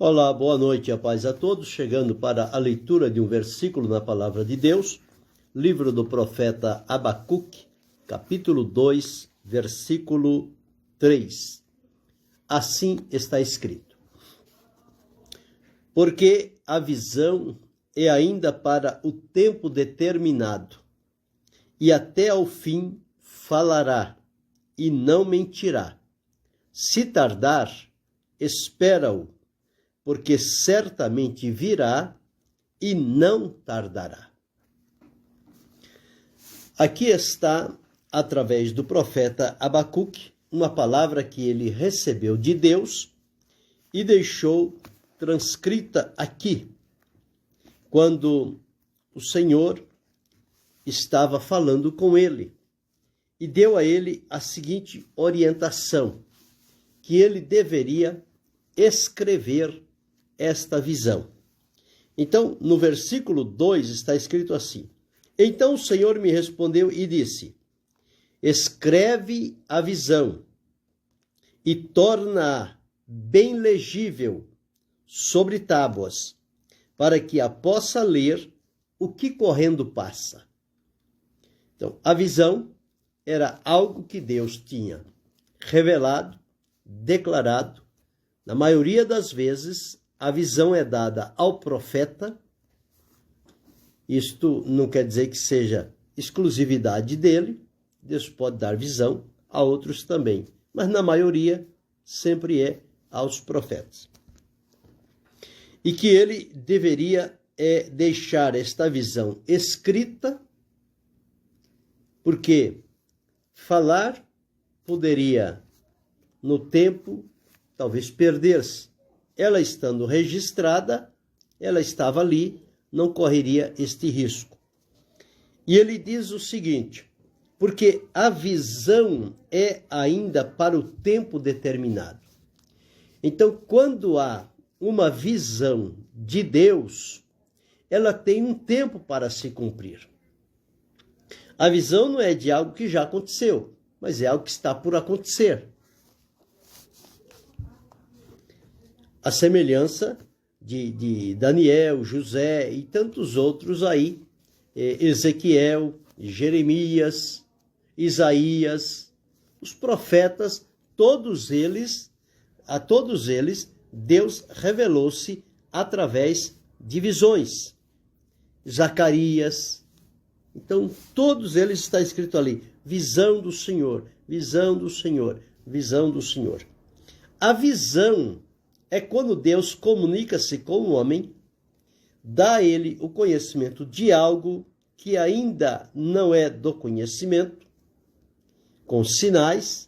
Olá, boa noite e a paz a todos. Chegando para a leitura de um versículo na Palavra de Deus, livro do profeta Abacuque, capítulo 2, versículo 3. Assim está escrito: porque a visão é ainda para o tempo determinado, e até ao fim falará, e não mentirá. Se tardar, espera-o, porque certamente virá e não tardará. Aqui está, através do profeta Abacuque, uma palavra que ele recebeu de Deus e deixou transcrita aqui, quando o Senhor estava falando com ele e deu a ele a seguinte orientação, que ele deveria escrever esta visão. Então, no versículo 2 está escrito assim: então o Senhor me respondeu e disse: escreve a visão e torna-a bem legível sobre tábuas, para que a possa ler o que correndo passa. Então, a visão era algo que Deus tinha revelado, declarado. Na maioria das vezes, a visão é dada ao profeta. Isto não quer dizer que seja exclusividade dele. Deus pode dar visão a outros também, mas na maioria sempre é aos profetas. E que ele deveria deixar esta visão escrita, porque falar poderia, no tempo, talvez perder-se. Ela estando registrada, ela estava ali, não correria este risco. E ele diz o seguinte: porque a visão é ainda para o tempo determinado. Então, quando há uma visão de Deus, ela tem um tempo para se cumprir. A visão não é de algo que já aconteceu, mas é algo que está por acontecer. A semelhança de Daniel, José e tantos outros aí, Ezequiel, Jeremias, Isaías, os profetas, a todos eles, Deus revelou-se através de visões. Zacarias. Então, todos eles está escrito ali: visão do Senhor, visão do Senhor, visão do Senhor. A visão é quando Deus comunica-se com o homem, dá a ele o conhecimento de algo que ainda não é do conhecimento, com sinais.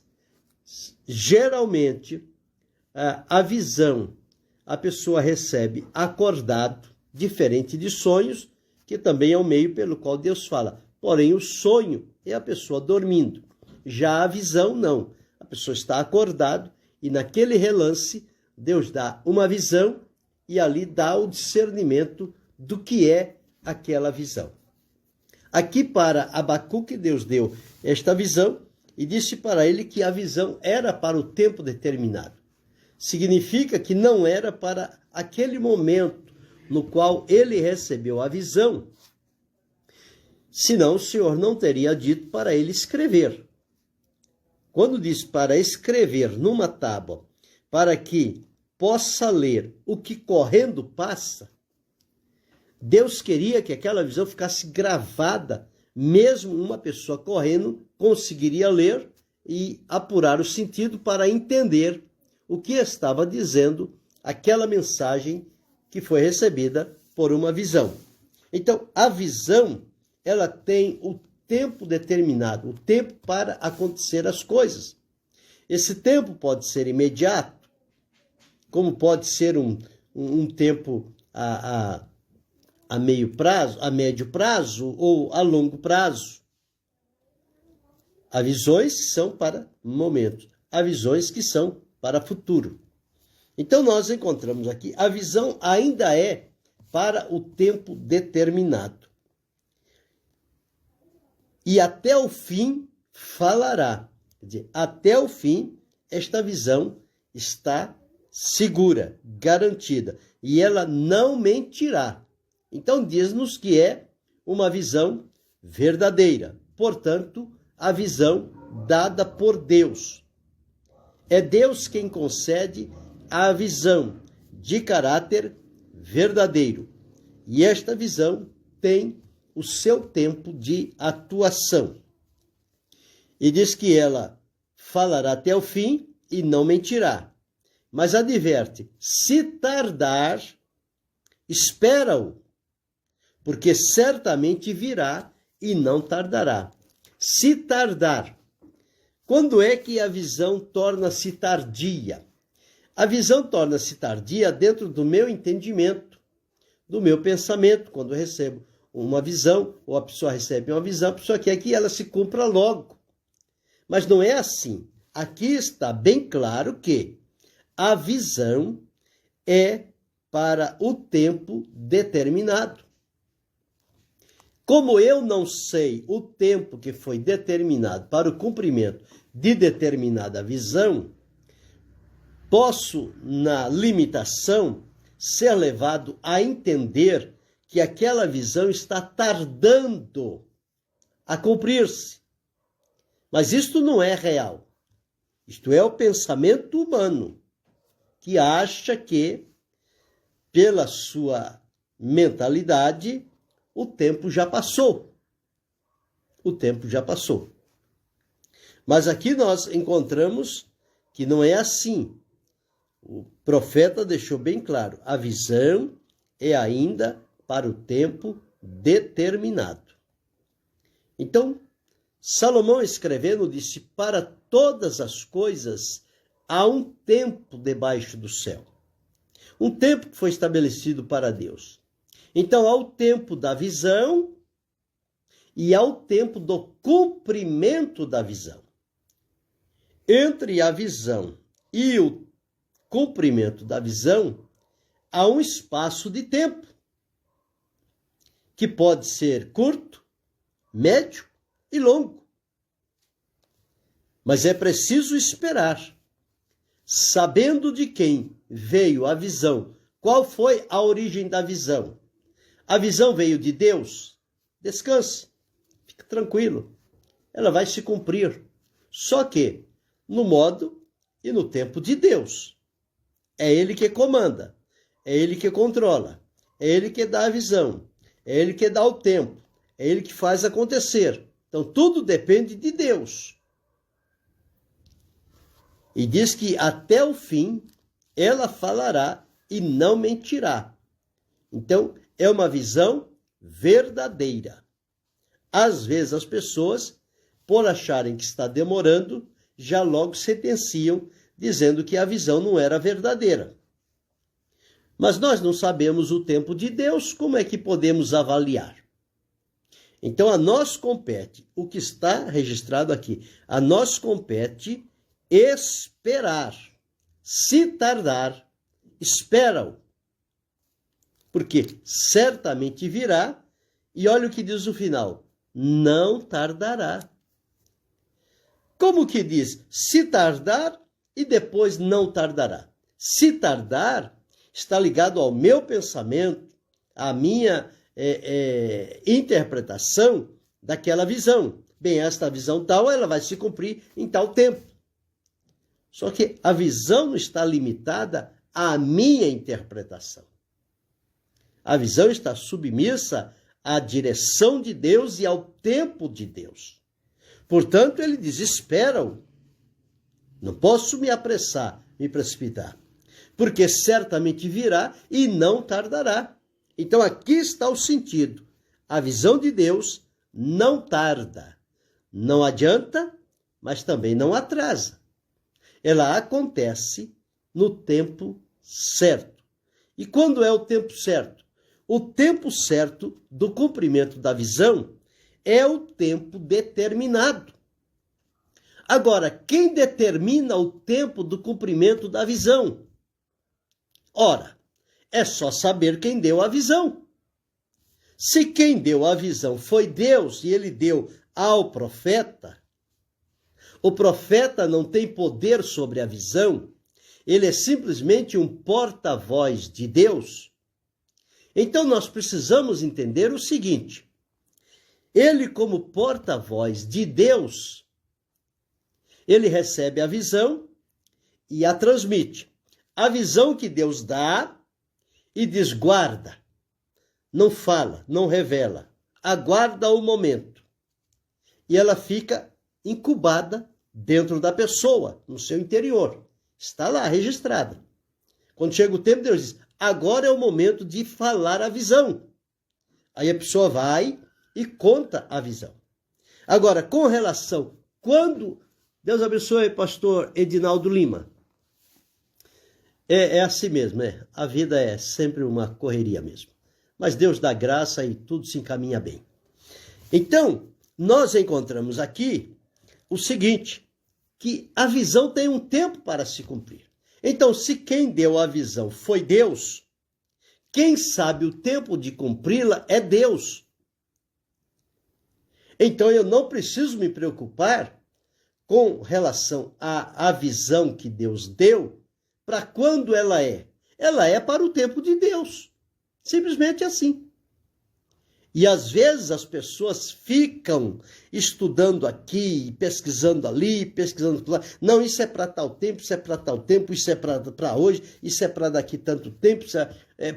Geralmente, a visão a pessoa recebe acordado, diferente de sonhos, que também é o meio pelo qual Deus fala. Porém, o sonho é a pessoa dormindo. Já a visão, não. A pessoa está acordado e naquele relance, Deus dá uma visão e ali dá o discernimento do que é aquela visão. Aqui para Abacuque, Deus deu esta visão e disse para ele que a visão era para o tempo determinado. Significa que não era para aquele momento no qual ele recebeu a visão, senão o Senhor não teria dito para ele escrever. Quando diz para escrever numa tábua, para que possa ler o que correndo passa, Deus queria que aquela visão ficasse gravada, mesmo uma pessoa correndo conseguiria ler e apurar o sentido para entender o que estava dizendo aquela mensagem que foi recebida por uma visão. Então, a visão, ela tem o tempo determinado, o tempo para acontecer as coisas. Esse tempo pode ser imediato, como pode ser um tempo a meio prazo, a médio prazo ou a longo prazo. Há visões que são para momentos, há visões que são para futuro. Então nós encontramos aqui, a visão ainda é para o tempo determinado. E até o fim falará. Quer dizer, até o fim, esta visão está segura, garantida, e ela não mentirá. Então diz-nos que é uma visão verdadeira, portanto, a visão dada por Deus. É Deus quem concede a visão de caráter verdadeiro. E esta visão tem o seu tempo de atuação. E diz que ela falará até o fim e não mentirá. Mas adverte, se tardar, espera-o, porque certamente virá e não tardará. Se tardar. Quando é que a visão torna-se tardia? A visão torna-se tardia dentro do meu entendimento, do meu pensamento. Quando eu recebo uma visão, ou a pessoa recebe uma visão, a pessoa quer que ela se cumpra logo. Mas não é assim. Aqui está bem claro que a visão é para o tempo determinado. Como eu não sei o tempo que foi determinado para o cumprimento de determinada visão, posso, na limitação, ser levado a entender que aquela visão está tardando a cumprir-se. Mas isto não é real. Isto é o pensamento humano, que acha que, pela sua mentalidade, o tempo já passou. O tempo já passou. Mas aqui nós encontramos que não é assim. O profeta deixou bem claro, a visão é ainda para o tempo determinado. Então, Salomão escrevendo disse, para todas as coisas há um tempo debaixo do céu. Um tempo que foi estabelecido para Deus. Então, há o tempo da visão e há o tempo do cumprimento da visão. Entre a visão e o cumprimento da visão, há um espaço de tempo, que pode ser curto, médio e longo. Mas é preciso esperar, sabendo de quem veio a visão, qual foi a origem da visão. A visão veio de Deus, descanse, fique tranquilo, ela vai se cumprir. Só que no modo e no tempo de Deus. É Ele que comanda, é Ele que controla, é Ele que dá a visão, é Ele que dá o tempo, é Ele que faz acontecer. Então tudo depende de Deus. E diz que até o fim ela falará e não mentirá. Então é uma visão verdadeira. Às vezes as pessoas, por acharem que está demorando, já logo sentenciam, dizendo que a visão não era verdadeira. Mas nós não sabemos o tempo de Deus, como é que podemos avaliar? Então a nós compete, o que está registrado aqui, a nós compete esperar. Se tardar, espera-o. Porque certamente virá, e olha o que diz no final, não tardará. Como que diz? Se tardar e depois não tardará. Se tardar, está ligado ao meu pensamento, à minha interpretação daquela visão. Bem, esta visão tal, ela vai se cumprir em tal tempo. Só que a visão não está limitada à minha interpretação. A visão está submissa à direção de Deus e ao tempo de Deus. Portanto, ele diz, espera-o. Não posso me apressar, me precipitar, porque certamente virá e não tardará. Então aqui está o sentido. A visão de Deus não tarda, não adianta, mas também não atrasa. Ela acontece no tempo certo. E quando é o tempo certo? O tempo certo do cumprimento da visão é o tempo determinado. Agora, quem determina o tempo do cumprimento da visão? Ora, é só saber quem deu a visão. Se quem deu a visão foi Deus e ele deu ao profeta, o profeta não tem poder sobre a visão, ele é simplesmente um porta-voz de Deus, então nós precisamos entender o seguinte: ele, como porta-voz de Deus, ele recebe a visão e a transmite. A visão que Deus dá e diz: guarda, não fala, não revela, aguarda o momento. E ela fica incubada dentro da pessoa, no seu interior. Está lá, registrada. Quando chega o tempo, Deus diz: agora é o momento de falar a visão. Aí a pessoa vai e conta a visão. Agora, com relação, quando... Deus abençoe, pastor Edinaldo Lima. É assim mesmo, né? A vida é sempre uma correria mesmo. Mas Deus dá graça e tudo se encaminha bem. Então, nós encontramos aqui o seguinte, que a visão tem um tempo para se cumprir. Então, se quem deu a visão foi Deus, quem sabe o tempo de cumpri-la é Deus. Então, eu não preciso me preocupar com relação à visão que Deus deu, para quando ela é. Ela é para o tempo de Deus. Simplesmente assim. E às vezes as pessoas ficam estudando aqui, pesquisando ali, pesquisando lá. Não, isso é para tal tempo, isso é para tal tempo, isso é para hoje, isso é para daqui tanto tempo.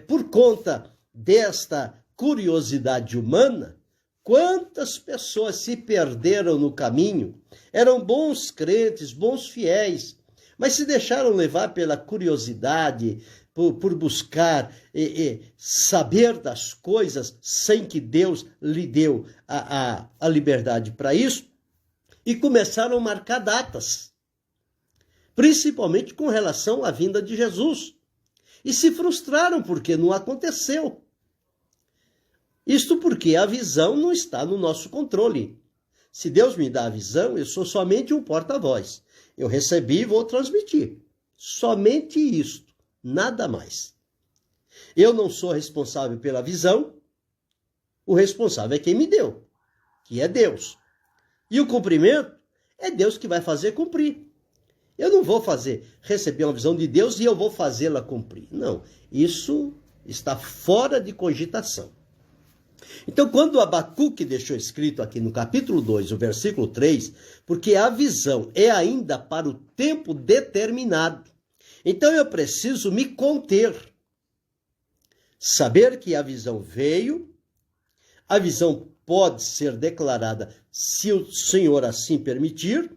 Por conta desta curiosidade humana, quantas pessoas se perderam no caminho? Eram bons crentes, bons fiéis, mas se deixaram levar pela curiosidade, por buscar saber das coisas sem que Deus lhe deu a liberdade para isso, e começaram a marcar datas, principalmente com relação à vinda de Jesus, e se frustraram porque não aconteceu. Isto porque a visão não está no nosso controle. Se Deus me dá a visão, eu sou somente um porta-voz. Eu recebi e vou transmitir. Somente isto, nada mais. Eu não sou responsável pela visão, o responsável é quem me deu, que é Deus. E o cumprimento é Deus que vai fazer cumprir. Eu não vou receber uma visão de Deus e eu vou fazê-la cumprir. Não, isso está fora de cogitação. Então, quando Abacuque deixou escrito aqui no capítulo 2, o versículo 3, porque a visão é ainda para o tempo determinado. Então, eu preciso me conter. Saber que a visão veio, a visão pode ser declarada se o Senhor assim permitir.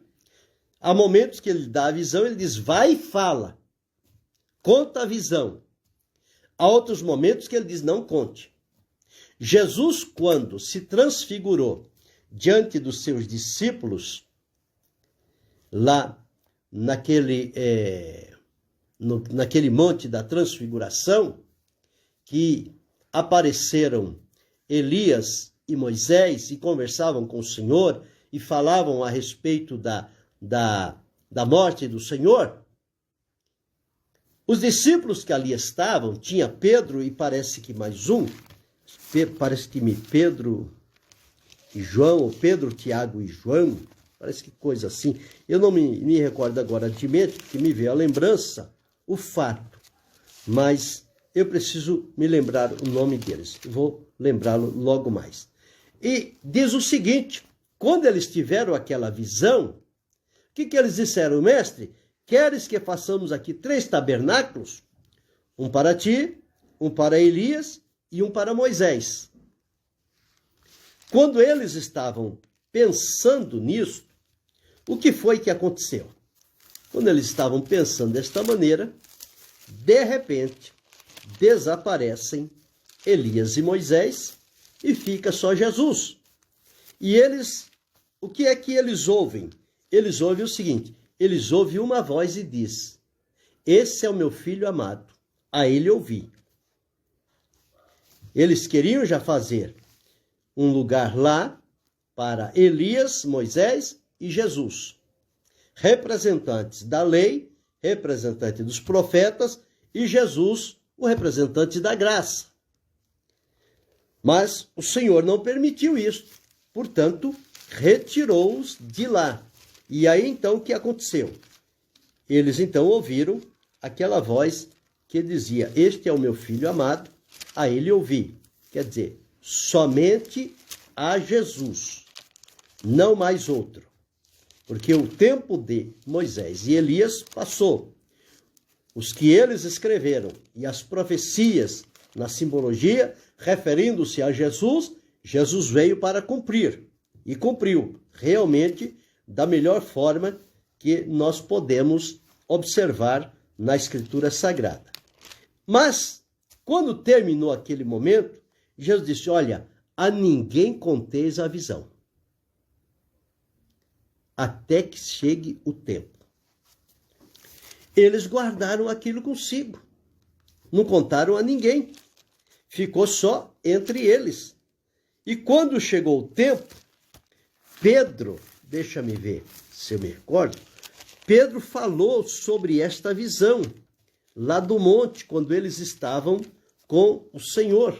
Há momentos que ele dá a visão, ele diz: vai e fala, conta a visão. Há outros momentos que ele diz: não conte. Jesus, quando se transfigurou diante dos seus discípulos, lá naquele monte da transfiguração, que apareceram Elias e Moisés e conversavam com o Senhor e falavam a respeito da morte do Senhor, os discípulos que ali estavam, tinha Pedro e parece que mais um, Pedro e João, ou Pedro, Tiago e João, parece que coisa assim. Eu não me recordo agora de mente, porque me veio a lembrança, o fato. Mas eu preciso me lembrar o nome deles. Vou lembrá-lo logo mais. E diz o seguinte, quando eles tiveram aquela visão, o que eles disseram? Mestre, queres que façamos aqui 3 tabernáculos? Um para ti, um para Elias e um para Moisés. Quando eles estavam pensando nisso, o que foi que aconteceu? Quando eles estavam pensando desta maneira, de repente, desaparecem Elias e Moisés e fica só Jesus. E eles, o que é que eles ouvem? Eles ouvem o seguinte, eles ouvem uma voz e diz: esse é o meu filho amado, a ele ouvi. Eles queriam já fazer um lugar lá para Elias, Moisés e Jesus, representantes da lei, representante dos profetas, e Jesus, o representante da graça. Mas o Senhor não permitiu isso, portanto, retirou-os de lá. E aí então o que aconteceu? Eles então ouviram aquela voz que dizia: este é o meu filho amado, a ele ouvi. Quer dizer, somente a Jesus, não mais outro. Porque o tempo de Moisés e Elias passou. Os que eles escreveram e as profecias na simbologia, referindo-se a Jesus, Jesus veio para cumprir. E cumpriu realmente da melhor forma que nós podemos observar na Escritura Sagrada. Mas, quando terminou aquele momento, Jesus disse: olha, a ninguém conteis a visão, até que chegue o tempo. Eles guardaram aquilo consigo, não contaram a ninguém, ficou só entre eles. E quando chegou o tempo, Pedro, deixa-me ver se eu me recordo, Pedro falou sobre esta visão lá do monte, quando eles estavam com o Senhor.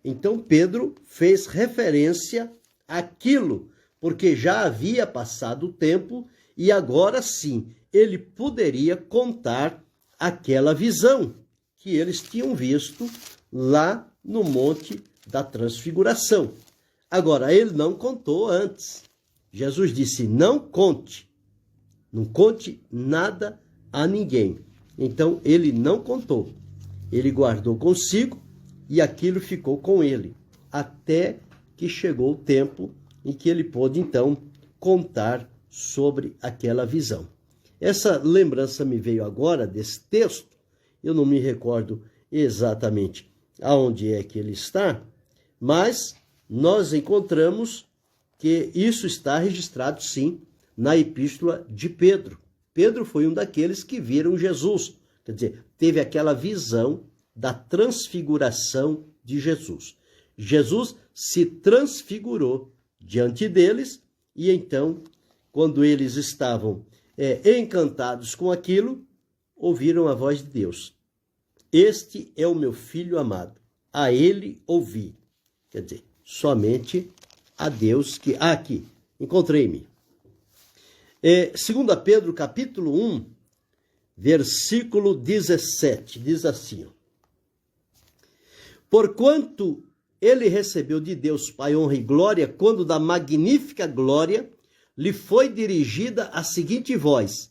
Então Pedro fez referência àquilo, porque já havia passado o tempo e agora sim ele poderia contar aquela visão que eles tinham visto lá no Monte da Transfiguração. Agora, ele não contou antes. Jesus disse: não conte nada a ninguém. Então, ele não contou. Ele guardou consigo e aquilo ficou com ele, até que chegou o tempo em que ele pôde, então, contar sobre aquela visão. Essa lembrança me veio agora desse texto, eu não me recordo exatamente aonde é que ele está, mas nós encontramos que isso está registrado, sim, na epístola de Pedro. Pedro foi um daqueles que viram Jesus, quer dizer, teve aquela visão da transfiguração de Jesus. Jesus se transfigurou diante deles e então, quando eles estavam encantados com aquilo, ouviram a voz de Deus: este é o meu filho amado, a ele ouvi. Quer dizer, somente a Deus que... aqui, encontrei-me. 2 Pedro, capítulo 1, versículo 17, diz assim: porquanto ele recebeu de Deus Pai honra e glória, quando da magnífica glória lhe foi dirigida a seguinte voz: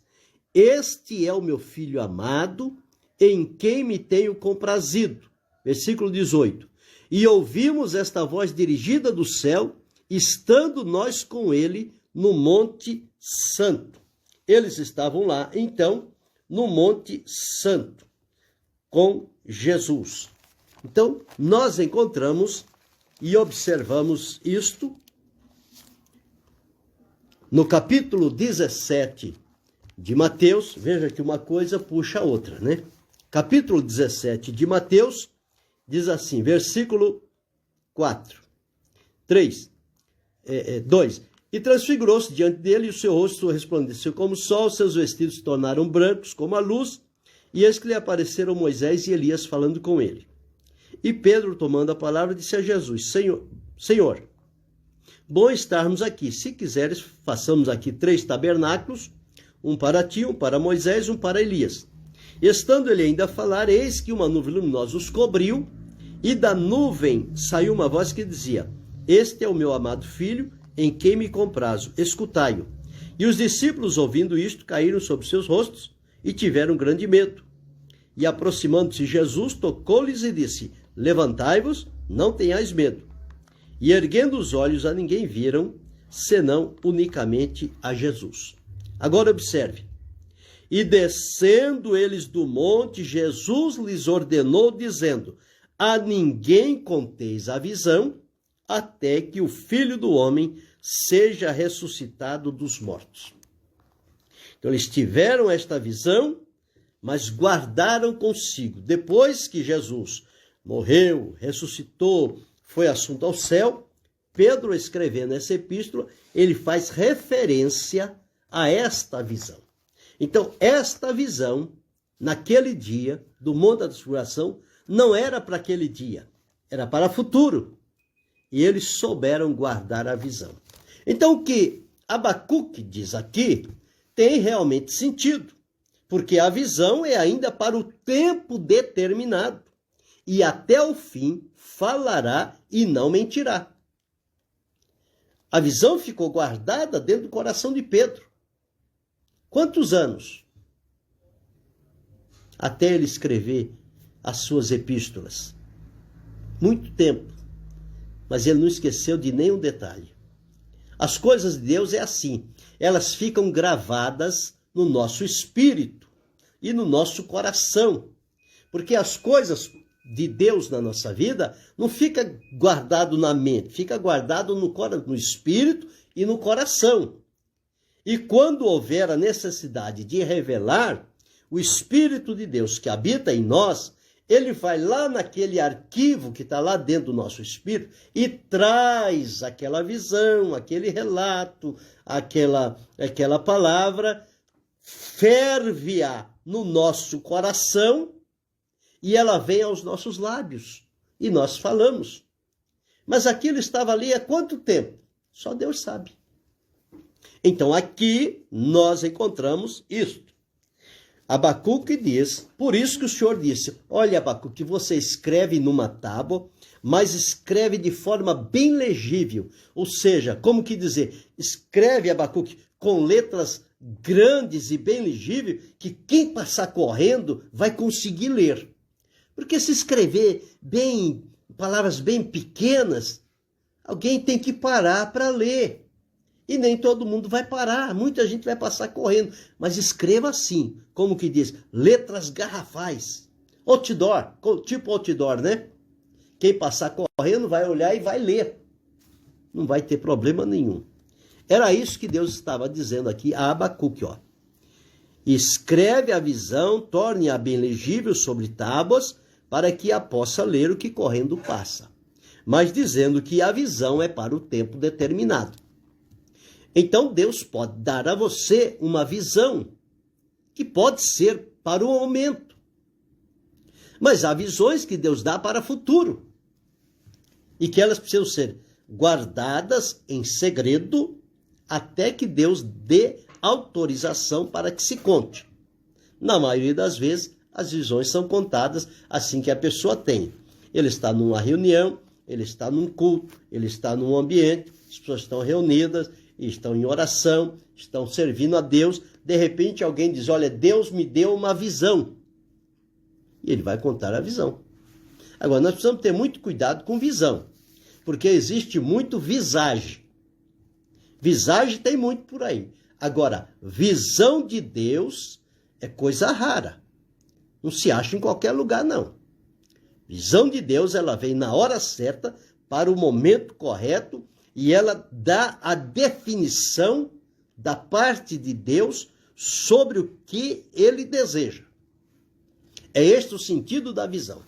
este é o meu filho amado, em quem me tenho comprazido. Versículo 18. E ouvimos esta voz dirigida do céu, estando nós com ele no Monte Santo. Eles estavam lá, então, no Monte Santo, com Jesus. Então, nós encontramos e observamos isto no capítulo 17 de Mateus. Veja que uma coisa puxa a outra, né? Capítulo 17 de Mateus diz assim, versículo 2: e transfigurou-se diante dele, e o seu rosto resplandeceu como o sol, seus vestidos se tornaram brancos como a luz, e eis que lhe apareceram Moisés e Elias falando com ele. E Pedro, tomando a palavra, disse a Jesus: Senhor, bom estarmos aqui. Se quiseres, façamos aqui 3 tabernáculos, um para ti, um para Moisés, um para Elias. Estando ele ainda a falar, eis que uma nuvem luminosa os cobriu, e da nuvem saiu uma voz que dizia: este é o meu amado filho, em quem me comprazo, escutai-o. E os discípulos, ouvindo isto, caíram sobre seus rostos e tiveram grande medo. E aproximando-se Jesus, tocou-lhes e disse: levantai-vos, não tenhais medo. E erguendo os olhos, a ninguém viram, senão unicamente a Jesus. Agora observe: e descendo eles do monte, Jesus lhes ordenou, dizendo: a ninguém conteis a visão, até que o Filho do Homem seja ressuscitado dos mortos. Então eles tiveram esta visão, mas guardaram consigo. Depois que Jesus morreu, ressuscitou, foi assunto ao céu, Pedro, escrevendo essa epístola, ele faz referência a esta visão. Então, esta visão, naquele dia, do Monte da Transfiguração, não era para aquele dia, era para o futuro. E eles souberam guardar a visão. Então, o que Abacuque diz aqui tem realmente sentido, porque a visão é ainda para o tempo determinado, e até o fim falará e não mentirá. A visão ficou guardada dentro do coração de Pedro. Quantos anos? Até ele escrever as suas epístolas. Muito tempo. Mas ele não esqueceu de nenhum detalhe. As coisas de Deus é assim. Elas ficam gravadas no nosso espírito e no nosso coração. Porque as coisas de Deus na nossa vida não fica guardado na mente, fica guardado no espírito e no coração. E quando houver a necessidade de revelar, o Espírito de Deus que habita em nós, ele vai lá naquele arquivo que está lá dentro do nosso espírito e traz aquela visão, aquele relato, aquela palavra, ferve-a no nosso coração e ela vem aos nossos lábios e nós falamos. Mas aquilo estava ali há quanto tempo? Só Deus sabe. Então aqui nós encontramos isto. Abacuque diz, por isso que o Senhor disse, olha Abacuque, você escreve numa tábua, mas escreve de forma bem legível. Ou seja, como que dizer, escreve Abacuque com letras grandes e bem legíveis, que quem passar correndo vai conseguir ler. Porque se escrever palavras bem pequenas, alguém tem que parar para ler. E nem todo mundo vai parar, muita gente vai passar correndo. Mas escreva assim, como que diz, letras garrafais. Outdoor, tipo outdoor, né? Quem passar correndo vai olhar e vai ler. Não vai ter problema nenhum. Era isso que Deus estava dizendo aqui a Abacuque, ó. Escreve a visão, torne-a bem legível sobre tábuas, para que a possa ler o que correndo passa. Mas dizendo que a visão é para o tempo determinado. Então Deus pode dar a você uma visão que pode ser para o momento. Mas há visões que Deus dá para o futuro. E que elas precisam ser guardadas em segredo até que Deus dê autorização para que se conte. Na maioria das vezes, as visões são contadas assim que a pessoa tem. Ele está numa reunião, ele está num culto, ele está num ambiente, as pessoas estão reunidas, estão em oração, estão servindo a Deus. De repente alguém diz, olha, Deus me deu uma visão. E ele vai contar a visão. Agora, nós precisamos ter muito cuidado com visão, porque existe muito visagem. Visagem tem muito por aí. Agora, visão de Deus é coisa rara. Não se acha em qualquer lugar, não. Visão de Deus, ela vem na hora certa, para o momento correto, e ela dá a definição da parte de Deus sobre o que ele deseja. É este o sentido da visão.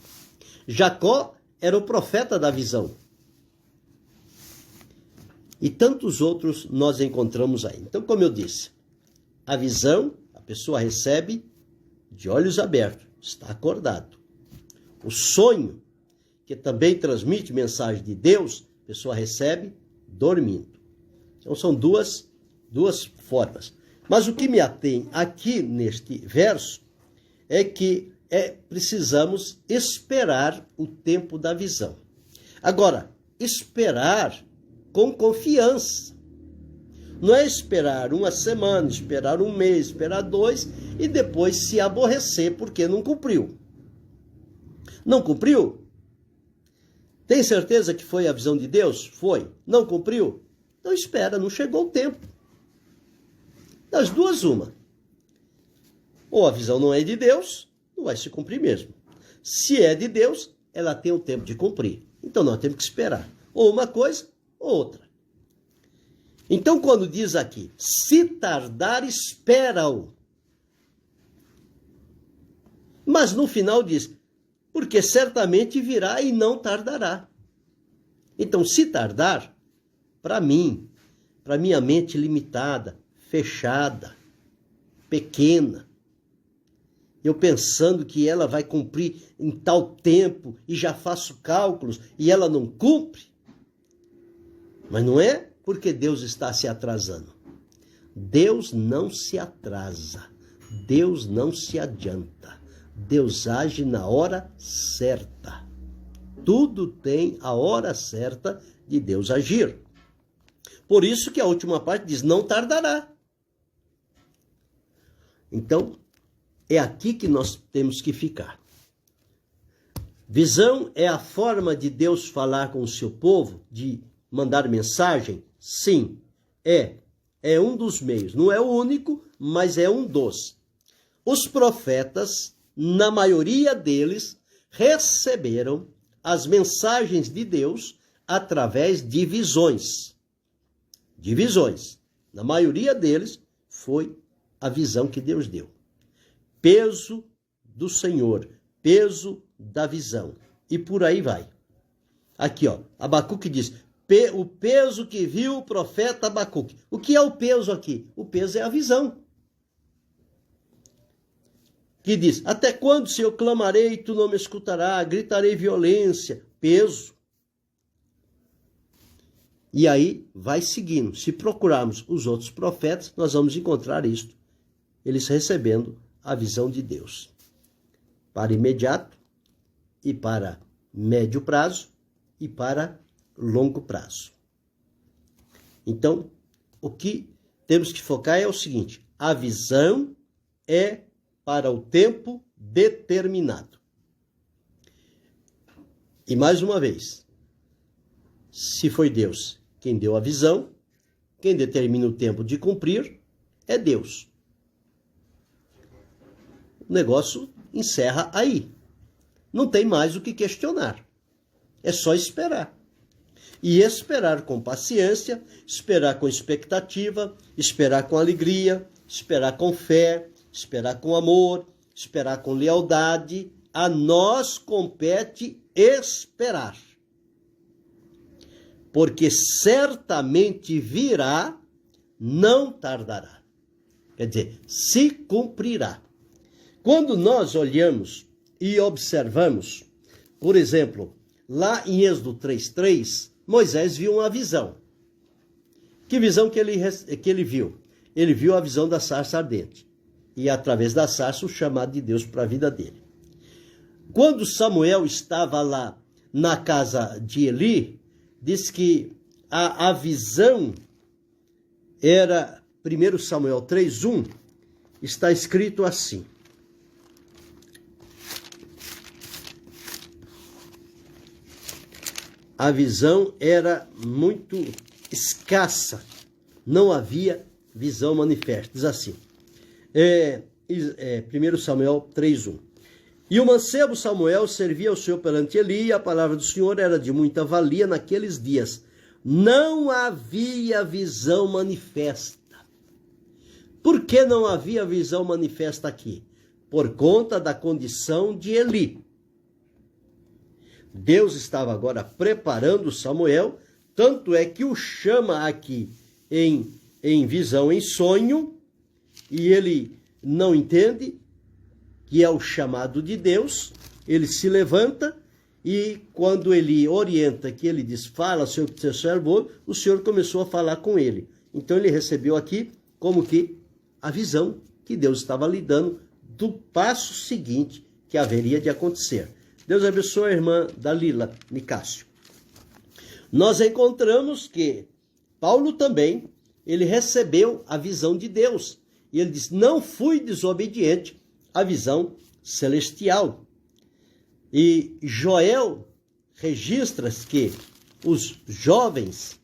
Jacó era o profeta da visão. E tantos outros nós encontramos aí. Então, como eu disse, a visão, a pessoa recebe de olhos abertos, está acordado. O sonho, que também transmite mensagem de Deus, a pessoa recebe dormindo. Então, são duas formas. Mas o que me atém aqui neste verso é que precisamos esperar o tempo da visão. Agora, esperar com confiança. Não é esperar uma semana, esperar um mês, esperar 2 e depois se aborrecer porque não cumpriu. Não cumpriu? Tem certeza que foi a visão de Deus? Foi. Não cumpriu? Então espera, não chegou o tempo. Das duas, uma. Ou a visão não é de Deus, não vai se cumprir mesmo. Se é de Deus, ela tem o tempo de cumprir. Então nós temos que esperar. Ou uma coisa, ou outra. Então quando diz aqui, se tardar, espera-o. Mas no final diz, porque certamente virá e não tardará. Então, se tardar, para mim, para minha mente limitada, fechada, pequena, eu pensando que ela vai cumprir em tal tempo e já faço cálculos e ela não cumpre. Mas não é porque Deus está se atrasando. Deus não se atrasa. Deus não se adianta. Deus age na hora certa. Tudo tem a hora certa de Deus agir. Por isso que a última parte diz, não tardará. Então, é aqui que nós temos que ficar. Visão é a forma de Deus falar com o seu povo, de mandar mensagem? Sim, é. É um dos meios. Não é o único, mas é um dos. Os profetas, na maioria deles, receberam as mensagens de Deus através de visões. De visões. Na maioria deles, foi a visão que Deus deu. Peso do Senhor, peso da visão. E por aí vai. Aqui, ó, Abacuque diz, o peso que viu o profeta Abacuque. O que é o peso aqui? O peso é a visão. Que diz, até quando, se eu clamarei, tu não me escutarás, gritarei violência, peso. E aí vai seguindo. Se procurarmos os outros profetas, nós vamos encontrar isto. Eles recebendo a visão de Deus. Para imediato, e para médio prazo, e para longo prazo. Então, o que temos que focar é o seguinte, a visão é para o tempo determinado. E mais uma vez, se foi Deus quem deu a visão, quem determina o tempo de cumprir é Deus. O negócio encerra aí. Não tem mais o que questionar. É só esperar. E esperar com paciência, esperar com expectativa, esperar com alegria, esperar com fé, esperar com amor, esperar com lealdade. A nós compete esperar. Porque certamente virá, não tardará. Quer dizer, se cumprirá. Quando nós olhamos e observamos, por exemplo, lá em Êxodo 3:3, Moisés viu uma visão. Que visão que ele viu? Ele viu a visão da sarça ardente. E através da sarça o chamado de Deus para a vida dele. Quando Samuel estava lá na casa de Eli, diz que a visão era, 1 Samuel 3:1, está escrito assim. A visão era muito escassa, não havia visão manifesta. Diz assim, 1 Samuel 3:1. E o mancebo Samuel servia ao Senhor perante Eli, e a palavra do Senhor era de muita valia naqueles dias. Não havia visão manifesta. Por que não havia visão manifesta aqui? Por conta da condição de Eli. Deus estava agora preparando Samuel, tanto é que o chama aqui em visão, em sonho, e ele não entende que é o chamado de Deus. Ele se levanta e quando ele orienta, que ele diz, fala, Senhor, que você servou, o Senhor começou a falar com ele. Então ele recebeu aqui como que a visão que Deus estava lhe dando do passo seguinte que haveria de acontecer. Deus abençoe a irmã Dalila Nicásio. Nós encontramos que Paulo também, ele recebeu a visão de Deus. E ele diz, não fui desobediente à visão celestial. E Joel registra que os jovens,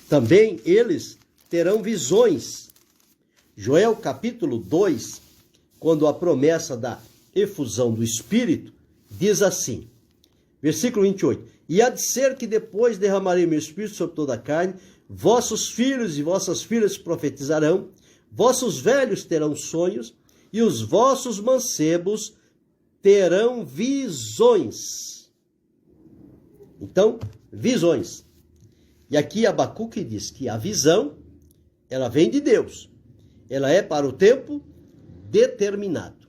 também eles terão visões. Joel capítulo 2, quando a promessa da efusão do Espírito, diz assim, versículo 28, e há de ser que depois derramarei meu Espírito sobre toda a carne, vossos filhos e vossas filhas profetizarão, vossos velhos terão sonhos, e os vossos mancebos terão visões. Então, visões. E aqui Abacuque diz que a visão, ela vem de Deus. Ela é para o tempo determinado.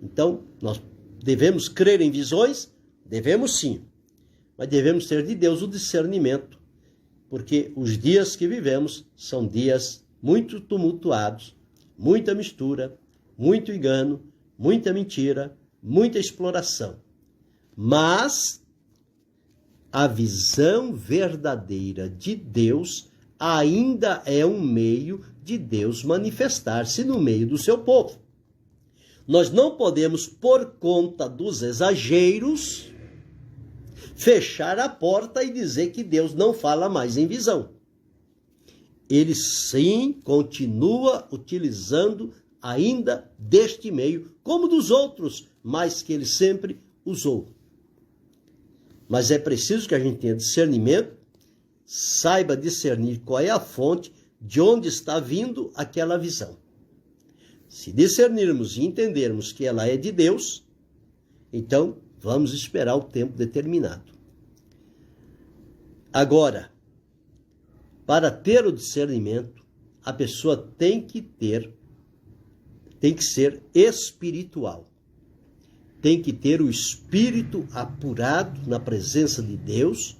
Então, nós devemos crer em visões? Devemos sim. Mas devemos ter de Deus o discernimento. Porque os dias que vivemos são dias muito tumultuados, muita mistura, muito engano, muita mentira, muita exploração. Mas a visão verdadeira de Deus ainda é um meio de Deus manifestar-se no meio do seu povo. Nós não podemos, por conta dos exageros, fechar a porta e dizer que Deus não fala mais em visão. Ele sim continua utilizando ainda deste meio, como dos outros, mas que ele sempre usou. Mas é preciso que a gente tenha discernimento, saiba discernir qual é a fonte, de onde está vindo aquela visão. Se discernirmos e entendermos que ela é de Deus, então vamos esperar o tempo determinado. Agora, para ter o discernimento, a pessoa tem que ser espiritual. Tem que ter o espírito apurado na presença de Deus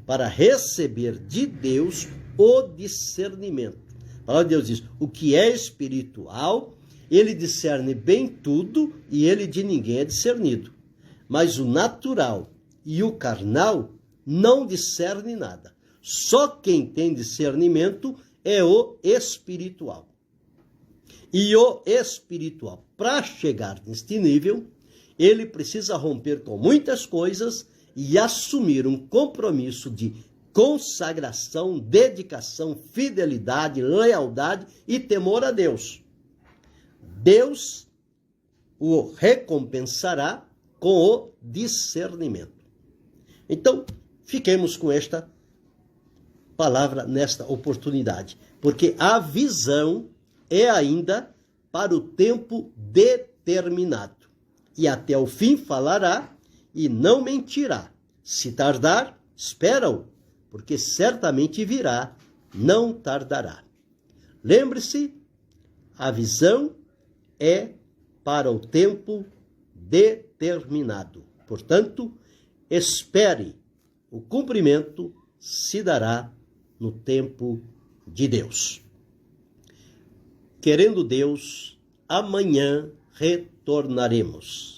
para receber de Deus o discernimento. A palavra de Deus diz, o que é espiritual, ele discerne bem tudo e ele de ninguém é discernido. Mas o natural e o carnal não discerne nada. Só quem tem discernimento é o espiritual. E o espiritual, para chegar neste nível, ele precisa romper com muitas coisas e assumir um compromisso de consagração, dedicação, fidelidade, lealdade e temor a Deus. Deus o recompensará com o discernimento. Então, fiquemos com esta palavra nesta oportunidade, porque a visão é ainda para o tempo determinado. E até o fim falará e não mentirá. Se tardar, espera-o, porque certamente virá, não tardará. Lembre-se, a visão é para o tempo determinado. Portanto, espere, o cumprimento se dará no tempo de Deus. Querendo Deus, amanhã retornaremos.